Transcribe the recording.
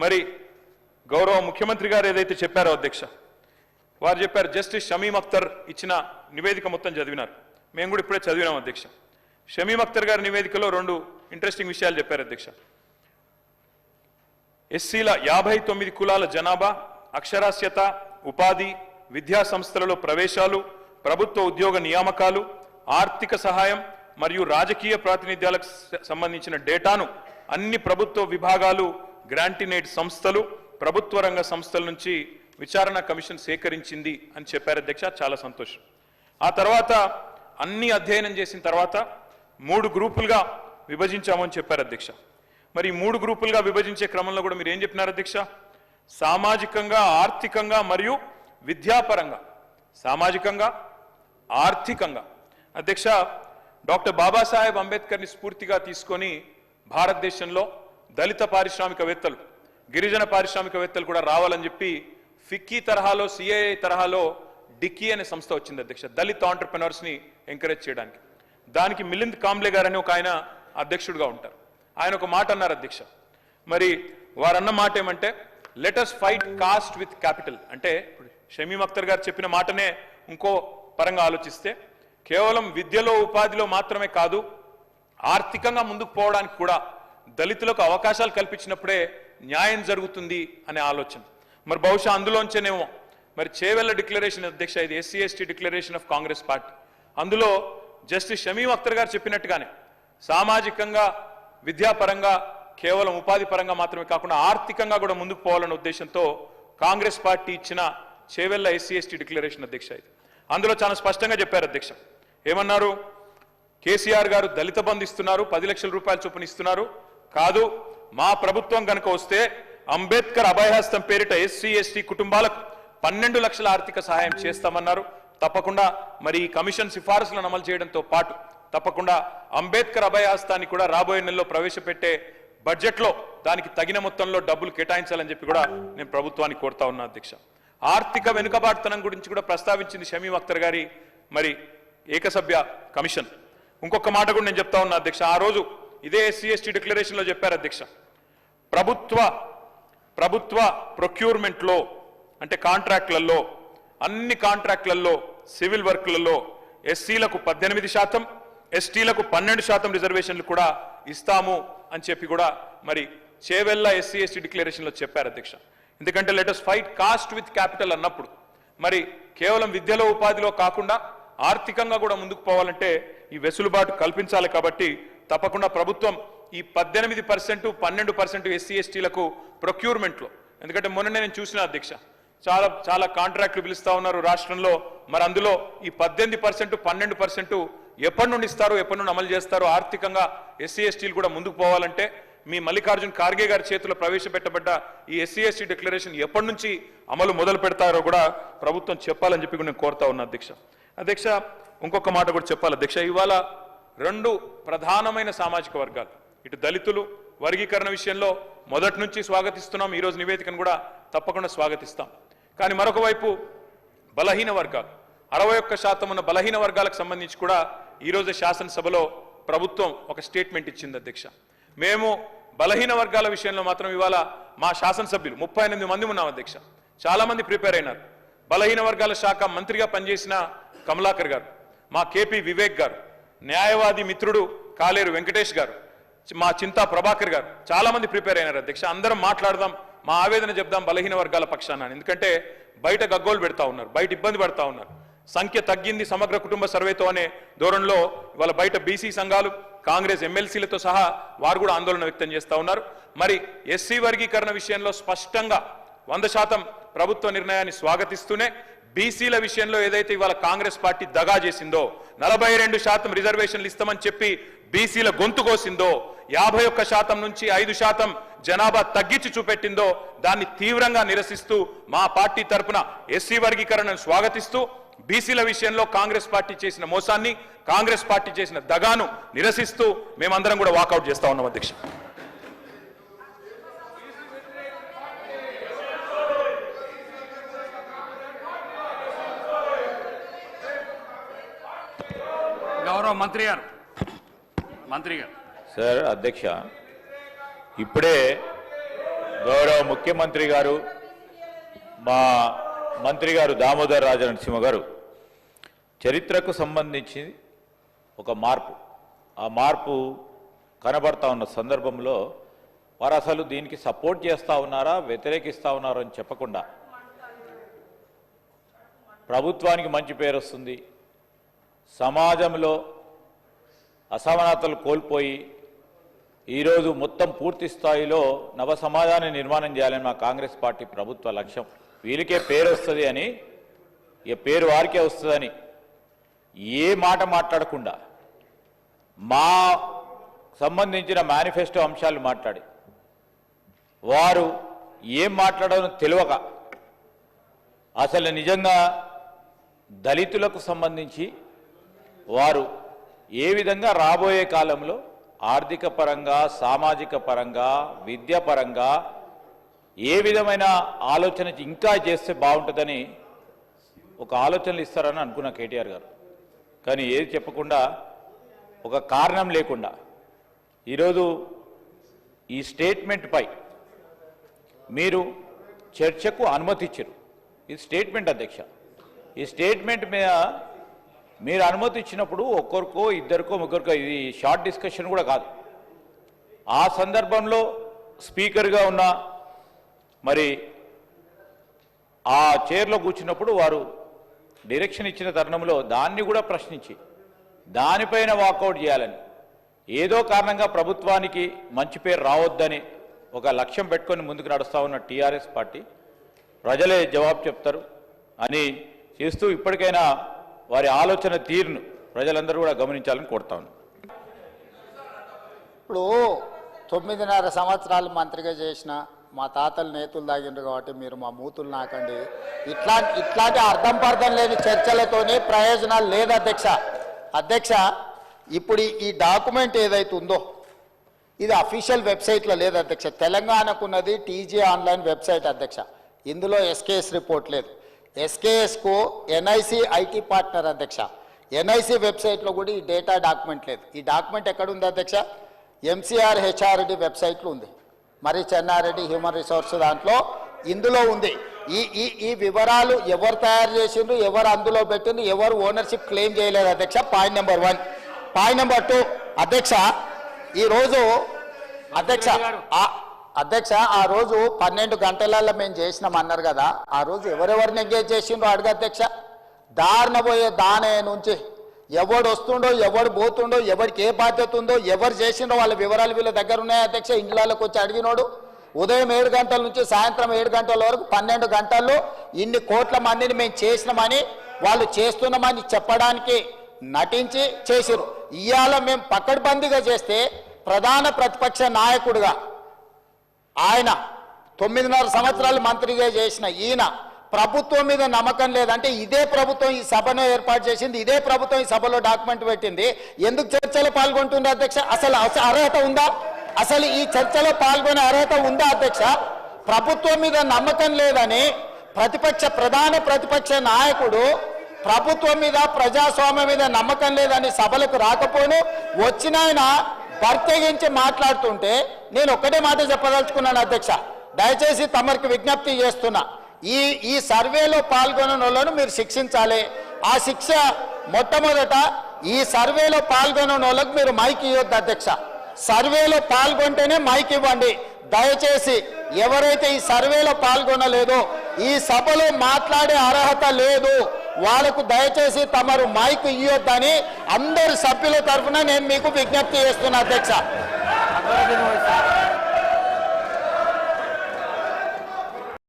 మరి గౌరవ ముఖ్యమంత్రి గారు ఏదైతే చెప్పారో అధ్యక్ష, వారు చెప్పారు జస్టిస్ షమీం అఖ్తర్ ఇచ్చిన నివేదిక మొత్తం చదివినారు. మేము కూడా ఇప్పుడే చదివినాం అధ్యక్ష. షమీం అఖ్తర్ గారి నివేదికలో 2 ఇంట్రెస్టింగ్ విషయాలు చెప్పారు అధ్యక్ష. ఎస్సీల 59 కులాల జనాభా, అక్షరాస్యత, ఉపాధి, విద్యా సంస్థలలో ప్రవేశాలు, ప్రభుత్వ ఉద్యోగ నియామకాలు, ఆర్థిక సహాయం మరియు రాజకీయ ప్రాతినిధ్యాలకు సంబంధించిన డేటాను అన్ని ప్రభుత్వ విభాగాలు, గ్రాంటినేడ్ సంస్థలు, ప్రభుత్వ రంగ సంస్థల నుంచి విచారణ కమిషన్ సేకరించింది అని చెప్పారు అధ్యక్ష. చాలా సంతోషం. ఆ తర్వాత అన్ని అధ్యయనం చేసిన తర్వాత 3 గ్రూపులుగా విభజించామని చెప్పారు అధ్యక్ష. మరి 3 గ్రూపులుగా విభజించే క్రమంలో కూడా మీరు ఏం చెప్పినారు అధ్యక్ష? సామాజికంగా, ఆర్థికంగా మరియు విద్యాపరంగా. సామాజికంగా, ఆర్థికంగా. అధ్యక్ష, డాక్టర్ బాబాసాహెబ్ అంబేద్కర్ని స్ఫూర్తిగా తీసుకొని భారతదేశంలో దళిత పారిశ్రామికవేత్తలు, గిరిజన పారిశ్రామికవేత్తలు కూడా రావాలని చెప్పి ఫిక్కీ తరహాలో, సిఐఐ తరహాలో డిక్కీ అనే సంస్థ వచ్చింది అధ్యక్ష, దళిత ఆంటర్ప్రెనర్స్ని ఎంకరేజ్ చేయడానికి. దానికి మిలింద్ కాంబ్లే గారని ఒక ఆయన అధ్యక్షుడిగా ఉంటారు. ఆయన ఒక మాట అన్నారు అధ్యక్ష. మరి వారన్న మాట ఏమంటే, let us fight cost with capital. అంటే షమీం అఖ్తర్ గారు చెప్పిన మాటనే ఇంకో పరంగా ఆలోచిస్తే, కేవలం విద్యలో, ఉపాధిలో మాత్రమే కాదు, ఆర్థికంగా ముందుకు పోవడానికి కూడా దళితులకు అవకాశాలు కల్పించినప్పుడే న్యాయం జరుగుతుంది అనే ఆలోచన. మరి బహుశా అందులోంచేనేమో మరి చేవెళ్ల డిక్లరేషన్ అధ్యక్ష, ఇది SC ST declaration of Congress party. అందులో జస్టిస్ షమీం అఖ్తర్ గారు చెప్పినట్టుగానే సామాజికంగా, విద్యాపరంగా, కేవలం ఉపాధి పరంగా మాత్రమే కాకుండా ఆర్థికంగా కూడా ముందుకు పోవాలనే ఉద్దేశంతో కాంగ్రెస్ పార్టీ ఇచ్చిన చేవెళ్ల ఎస్సీ ఎస్టీ డిక్లరేషన్ అధ్యక్ష. ఇది అందులో చాలా స్పష్టంగా చెప్పారు అధ్యక్ష. ఏమన్నారు? కేసీఆర్ గారు దళిత బంధు ఇస్తున్నారు, 10 లక్షల రూపాయల చొప్పున ఇస్తున్నారు. కాదు, మా ప్రభుత్వం కనుక వస్తే అంబేద్కర్ అభయహస్తం పేరిట ఎస్సీ ఎస్టీ కుటుంబాలకు 12 లక్షల ఆర్థిక సహాయం చేస్తామన్నారు. తప్పకుండా మరి ఈ కమిషన్ సిఫారసులను అమలు చేయడంతో పాటు తప్పకుండా అంబేద్కర్ అభయహస్తాన్ని కూడా రాబోయే నెలలో ప్రవేశపెట్టే బడ్జెట్లో దానికి తగిన మొత్తంలో డబ్బులు కేటాయించాలని చెప్పి కూడా నేను ప్రభుత్వాన్ని కోరుతా ఉన్నా అధ్యక్ష. ఆర్థిక వెనుకబాటుతనం గురించి కూడా ప్రస్తావించింది షమీం అఖ్తర్ గారి మరి ఏకసభ్య కమిషన్. ఇంకొక మాట కూడా నేను చెప్తా ఉన్నా అధ్యక్ష. ఆ రోజు ఇదే ఎస్సీ ఎస్టీ డిక్లరేషన్లో చెప్పారు అధ్యక్ష, ప్రభుత్వ ప్రొక్యూర్మెంట్లో అంటే కాంట్రాక్ట్లలో, అన్ని కాంట్రాక్ట్లలో, సివిల్ వర్క్లలో ఎస్సీలకు 18%, ఎస్టీలకు 12% రిజర్వేషన్లు కూడా ఇస్తాము అని చెప్పి కూడా మరి చేవెళ్ల ఎస్సీ ఎస్టీ డిక్లరేషన్లో చెప్పారు అధ్యక్ష. ఎందుకంటే let us fight cost with capital అన్నప్పుడు మరి కేవలం విద్యలో, ఉపాధిలో కాకుండా ఆర్థికంగా కూడా ముందుకు పోవాలంటే ఈ వెసులుబాటు కల్పించాలి. కాబట్టి తప్పకుండా ప్రభుత్వం ఈ 18%, 12% ఎస్సీ ఎస్టీలకు ప్రొక్యూర్మెంట్లో, ఎందుకంటే మొన్ననే నేను చూసిన అధ్యక్ష, చాలా కాంట్రాక్టులు పిలుస్తా ఉన్నారు రాష్ట్రంలో. మరి అందులో ఈ 18%, 12% ఎప్పటి నుండి ఇస్తారో, ఎప్పటి నుండి అమలు చేస్తారో, ఆర్థికంగా ఎస్సీ ఎస్టీలు కూడా ముందుకు పోవాలంటే మీ మల్లికార్జున్ ఖార్గే గారి చేతిలో ప్రవేశపెట్టబడ్డ ఈ ఎస్సీ ఎస్టీ డిక్లరేషన్ ఎప్పటి నుంచి అమలు మొదలు పెడతారో కూడా ప్రభుత్వం చెప్పాలని చెప్పి నేను కోరుతా ఉన్నా అధ్యక్ష. అధ్యక్ష, ఇంకొక మాట కూడా చెప్పాలి అధ్యక్ష. ఇవాళ 2 ప్రధానమైన సామాజిక వర్గాలు, ఇటు దళితులు వర్గీకరణ విషయంలో మొదటి నుంచి స్వాగతిస్తున్నాం, ఈరోజు నివేదికను కూడా తప్పకుండా స్వాగతిస్తాం. కానీ మరొక వైపు బలహీన వర్గాలు, 61% ఉన్న బలహీన వర్గాలకు సంబంధించి కూడా ఈరోజు శాసనసభలో ప్రభుత్వం ఒక స్టేట్మెంట్ ఇచ్చింది అధ్యక్ష. మేము బలహీన వర్గాల విషయంలో మాత్రం ఇవాళ మా శాసనసభ్యులు 38 మంది ఉన్నాం అధ్యక్ష. చాలా మంది ప్రిపేర్ అయినారు. బలహీన వర్గాల శాఖ మంత్రిగా పనిచేసిన కమలాకర్ గారు, మా కేపీ వివేక్ గారు, న్యాయవాది మిత్రుడు కాలేరు వెంకటేష్ గారు, మా చింతా ప్రభాకర్ గారు, చాలా మంది ప్రిపేర్ అయినారు అధ్యక్ష. అందరం మాట్లాడదాం, మా ఆవేదన చెప్దాం బలహీన వర్గాల పక్షాన. ఎందుకంటే బయట గగ్గోలు పెడతా ఉన్నారు, బయట ఇబ్బంది పడతా ఉన్నారు. సంఖ్య తగ్గింది సమగ్ర కుటుంబ సర్వేతో అనే ధోరణిలో ఇవాళ బయట బీసీ సంఘాలు, కాంగ్రెస్ ఎమ్మెల్సీలతో సహా వారు కూడా ఆందోళన వ్యక్తం చేస్తూ ఉన్నారు. మరి ఎస్సీ వర్గీకరణ విషయంలో స్పష్టంగా 100% ప్రభుత్వ నిర్ణయాన్ని స్వాగతిస్తూనే బీసీల విషయంలో ఏదైతే ఇవాళ కాంగ్రెస్ పార్టీ దగా చేసిందో, 42% రిజర్వేషన్లు ఇస్తామని చెప్పి బీసీల గొంతు కోసిందో, 51% నుంచి 5% జనాభా తగ్గించి చూపెట్టిందో, దాన్ని తీవ్రంగా నిరసిస్తూ మా పార్టీ తరపున ఎస్సీ వర్గీకరణను స్వాగతిస్తూ బీసీల విషయంలో కాంగ్రెస్ పార్టీ చేసిన మోసాన్ని, కాంగ్రెస్ పార్టీ చేసిన దగాను నిరసిస్తూ మేమందరం కూడా వాకౌట్ చేస్తా ఉన్నాం అధ్యక్ష. గౌరవ మంత్రి గారు సార్ అధ్యక్ష, ఇప్పుడే గౌరవ ముఖ్యమంత్రి గారు మా మంత్రి గారు దామోదర్ రాజనరసింహ గారు చరిత్రకు సంబంధించి ఒక మార్పు ఆ మార్పు కనబడతా ఉన్న సందర్భంలో వారు అసలు దీనికి సపోర్ట్ చేస్తూ ఉన్నారా వ్యతిరేకిస్తూ ఉన్నారా అని చెప్పకుండా ప్రభుత్వానికి మంచి పేరు వస్తుంది, సమాజంలో అసమానతలు కోల్పోయి ఈరోజు మొత్తం పూర్తి స్థాయిలో నవ సమాజాన్ని నిర్మాణం చేయాలని మా కాంగ్రెస్ పార్టీ ప్రభుత్వ లక్ష్యం. వీరికే పేరు వస్తుంది అని, ఈ పేరు వారికే వస్తుందని ఏ మాట మాట్లాడకుండా మా సంబంధించిన మేనిఫెస్టో అంశాలు మాట్లాడి వారు ఏం మాట్లాడాలో తెలియక అసలు నిజంగా దళితులకు సంబంధించి వారు ఏ విధంగా రాబోయే కాలంలో ఆర్థిక పరంగా, సామాజిక పరంగా, విద్యాపరంగా ఏ విధమైన ఆలోచన ఇంకా చేస్తే బాగుంటుందని ఒక ఆలోచనలు ఇస్తారని అనుకున్న కేటీఆర్ గారు. కానీ ఏది చెప్పకుండా ఒక కారణం లేకుండా ఈరోజు ఈ స్టేట్మెంట్పై మీరు చర్చకు అనుమతి ఇచ్చారు. ఇది స్టేట్మెంట్ అధ్యక్ష. ఈ స్టేట్మెంట్ మీద మీరు అనుమతి ఇచ్చినప్పుడు ఒక్కరికో ఇద్దరికో ముగ్గురికో ఇది షార్ట్ డిస్కషన్ కూడా కాదు. ఆ సందర్భంలో స్పీకర్గా ఉన్న మరి ఆ చైర్లో కూర్చున్నప్పుడు వారు డైరెక్షన్ ఇచ్చిన తరుణంలో దాన్ని కూడా ప్రశ్నించి దానిపైన వాకౌట్ చేయాలని, ఏదో కారణంగా ప్రభుత్వానికి మంచి పేరు రావద్దని ఒక లక్ష్యం పెట్టుకొని ముందుకు నడుస్తూ ఉన్న టీఆర్ఎస్ పార్టీ ప్రజలే జవాబు చెప్తారు అని చేస్తూ ఇప్పటికైనా వారి ఆలోచన తీరును ప్రజలందరూ కూడా గమనించాలని కోరుతాను. ఇప్పుడు 9.5 సంవత్సరాలు మంత్రిగా చేసిన మా తాతలు నేతులు తాగిండ్రు కాబట్టి మీరు మా మూతులు నాకండి. ఇట్లాంటి అర్థం పర్థం లేని చర్చలతోనే ప్రయోజనాలు లేదు అధ్యక్ష. అధ్యక్ష, ఇప్పుడు ఈ డాక్యుమెంట్ ఏదైతే ఉందో ఇది అఫీషియల్ వెబ్సైట్లో లేదు అధ్యక్ష. తెలంగాణకున్నది టీజీ ఆన్లైన్ వెబ్సైట్ అధ్యక్ష. ఇందులో ఎస్కేఎస్ రిపోర్ట్ లేదు. ఎస్కేఎస్కు ఎన్ఐసి ఐటీ పార్ట్నర్ అధ్యక్ష. ఎన్ఐసి వెబ్సైట్లో కూడా ఈ డేటా డాక్యుమెంట్ లేదు. ఈ డాక్యుమెంట్ ఎక్కడుంది అధ్యక్ష? ఎంసీఆర్ హెచ్ఆర్డి వెబ్సైట్లో ఉంది. మరి చెన్నారెడ్డి హ్యూమన్ రిసోర్స్ దాంట్లో ఇందులో ఉంది. ఈ వివరాలు ఎవరు తయారు చేసిండ్రు, ఎవరు అందులో పెట్టిండ్రు, ఎవరు ఓనర్షిప్ క్లెయిమ్ చేయలేదు అధ్యక్ష. Point number 1. పాయింట్ నెంబర్ 2 అధ్యక్ష, ఈరోజు అధ్యక్ష ఆ రోజు 12 గంటలలో మేము చేసినాం అన్నారు కదా, ఆ రోజు ఎవరెవరిని ఎంగేజ్ చేసిండ్రో అడుగు అధ్యక్ష. దారిన పోయే దానే నుంచి ఎవడు వస్తుండో, ఎవడు పోతుండో, ఎవరికి ఏ బాధ్యత ఉందో, ఎవరు చేసిండో వాళ్ళ వివరాలు వీళ్ళ దగ్గర ఉన్నాయి అధ్యక్ష. ఇండ్లలోకి వచ్చి అడిగినోడు ఉదయం 7 గంటల నుంచి సాయంత్రం 7 గంటల వరకు 12 గంటల్లో ఇన్ని కోట్ల మందిని మేము చేసినామని వాళ్ళు చేస్తున్నామని చెప్పడానికి నటించి చేసిరు. ఇవాళ మేము పకడ్బందీగా చేస్తే ప్రధాన ప్రతిపక్ష నాయకుడిగా ఆయన 9.5 సంవత్సరాలు మంత్రిగా చేసిన ఈయన ప్రభుత్వం మీద నమ్మకం లేదంటే ఇదే ప్రభుత్వం ఈ సభను ఏర్పాటు చేసింది, ఇదే ప్రభుత్వం ఈ సభలో డాక్యుమెంట్ పెట్టింది. ఎందుకు చర్చలో పాల్గొంటుంది అధ్యక్ష? అసలు అర్హత ఉందా? అసలు ఈ చర్చలో పాల్గొనే అర్హత ఉందా అధ్యక్ష? ప్రభుత్వం మీద నమ్మకం లేదని ప్రధాన ప్రతిపక్ష నాయకుడు ప్రభుత్వం మీద, ప్రజాస్వామ్యం మీద నమ్మకం లేదని సభలకు రాకపోను వచ్చిన ఆయన ప్రత్యేకించి మాట్లాడుతుంటే నేను ఒక్కటే మాట చెప్పదలుచుకున్నాను అధ్యక్ష. దయచేసి తమరికి విజ్ఞప్తి చేస్తున్నా, ఈ సర్వేలో పాల్గొన్న వాళ్ళను మీరు శిక్షించాలి. ఆ శిక్ష మొట్టమొదట ఈ సర్వేలో పాల్గొన్న వాళ్ళకు మీరు మైక్ ఇవ్వద్దు అధ్యక్ష. సర్వేలో పాల్గొంటేనే మైక్ ఇవ్వండి దయచేసి. ఎవరైతే ఈ సర్వేలో పాల్గొనలేదో, ఈ సభలో మాట్లాడే అర్హత లేదు, వాళ్ళకు దయచేసి తమరు మైక్ ఇవ్వొద్దని అందరి సభ్యుల తరఫున నేను మీకు విజ్ఞప్తి చేస్తున్నా అధ్యక్ష.